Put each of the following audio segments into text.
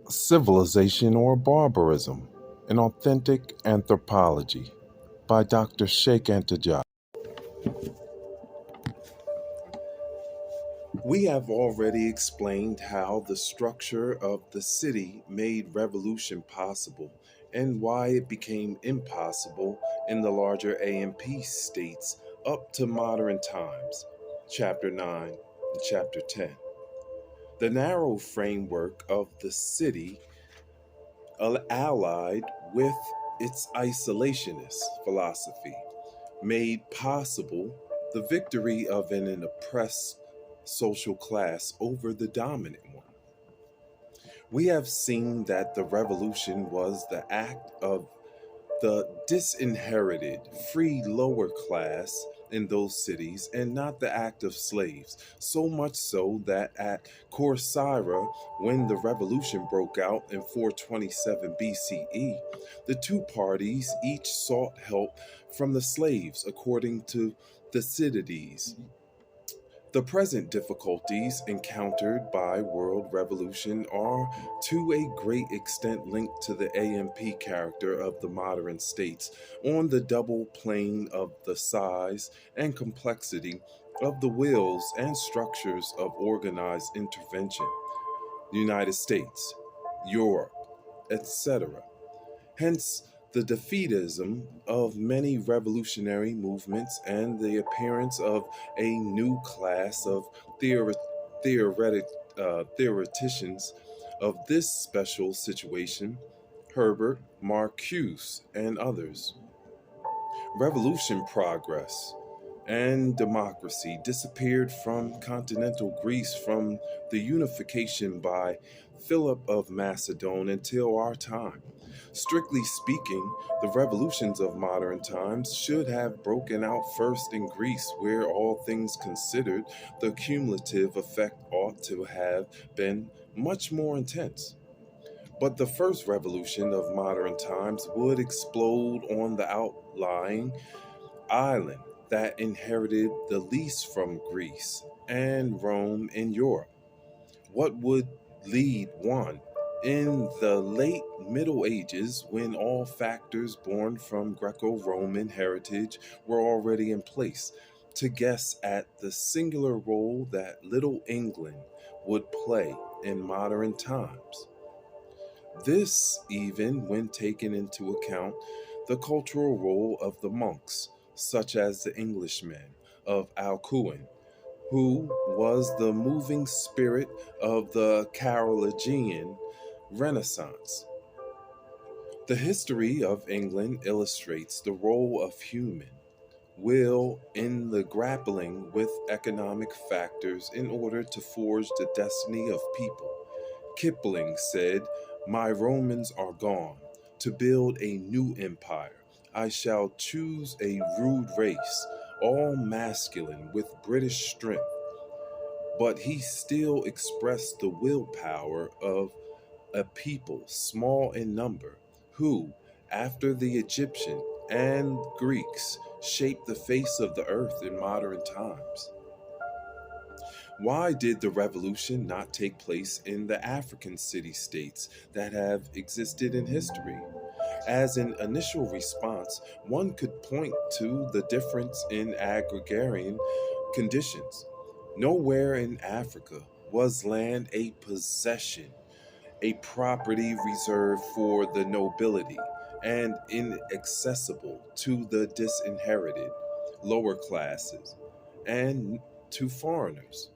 Civilization or Barbarism, an Authentic Anthropology by Dr. Cheikh Anta. We have already explained how the structure of the city made revolution possible and why it became impossible in the larger AMP states up to modern times. Chapter 9 and Chapter 10. The narrow framework of the city allied with its isolationist philosophy made possible the victory of an oppressed social class over the dominant one. We have seen that the revolution was the act of the disinherited, free lower class in those cities and not the act of slaves. So much so that at Corcyra, when the revolution broke out in 427 BCE, the two parties each sought help from the slaves according to Thucydides. The present difficulties encountered by world revolution are to a great extent linked to the AMP character of the modern states on the double plane of the size and complexity of the wills and structures of organized intervention. The United States, Europe, etc. Hence, the defeatism of many revolutionary movements and the appearance of a new class of theoretic, theoreticians of this special situation, Herbert, Marcuse, and others. Revolution progress and democracy disappeared from continental Greece from the unification by Philip of Macedon until our time. Strictly speaking, the revolutions of modern times should have broken out first in Greece, where, all things considered, the cumulative effect ought to have been much more intense. But the first revolution of modern times would explode on the outlying island that inherited the least from Greece and Rome in Europe. What would lead one in the late Middle Ages, when all factors born from Greco Roman heritage were already in place, to guess at the singular role that Little England would play in modern times? This, even when taken into account the cultural role of the monks, such as the Englishman of Alcuin, who was the moving spirit of the Carolingian Renaissance. The history of England illustrates the role of human will in the grappling with economic factors in order to forge the destiny of people. Kipling said, "My Romans are gone. To build a new empire, I shall choose a rude race, all masculine with British strength." But he still expressed the willpower of a people small in number, who, after the Egyptian and Greeks, shaped the face of the earth in modern times. Why did the revolution not take place in the African city states that have existed in history? As an initial response, one could point to the difference in agrarian conditions. Nowhere in Africa was land a possession, a property reserved for the nobility and inaccessible to the disinherited lower classes and to foreigners.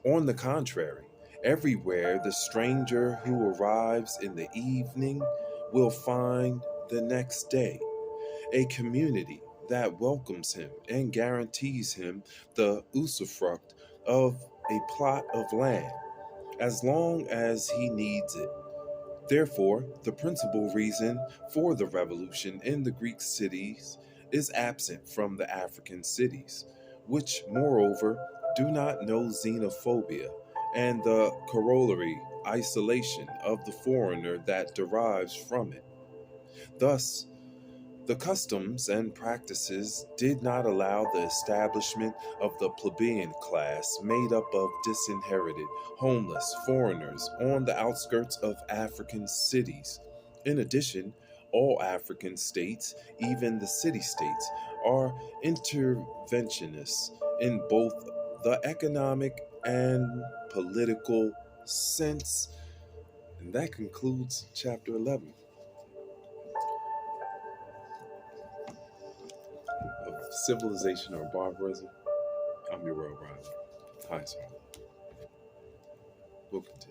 On the contrary, everywhere the stranger who arrives in the evening will find the next day a community that welcomes him and guarantees him the usufruct of a plot of land as long as he needs it. Therefore, the principal reason for the revolution in the Greek cities is absent from the African cities, which, moreover, do not know xenophobia and the corollary isolation of the foreigner that derives from it. Thus, The customs and practices did not allow the establishment of the plebeian class made up of disinherited, homeless foreigners on the outskirts of African cities. In addition, all African states, even the city states, are interventionists in both the economic and political sense. And that concludes chapter 11 of Civilization or Barbarism. I'm Uriel. Hi, sir. We'll continue.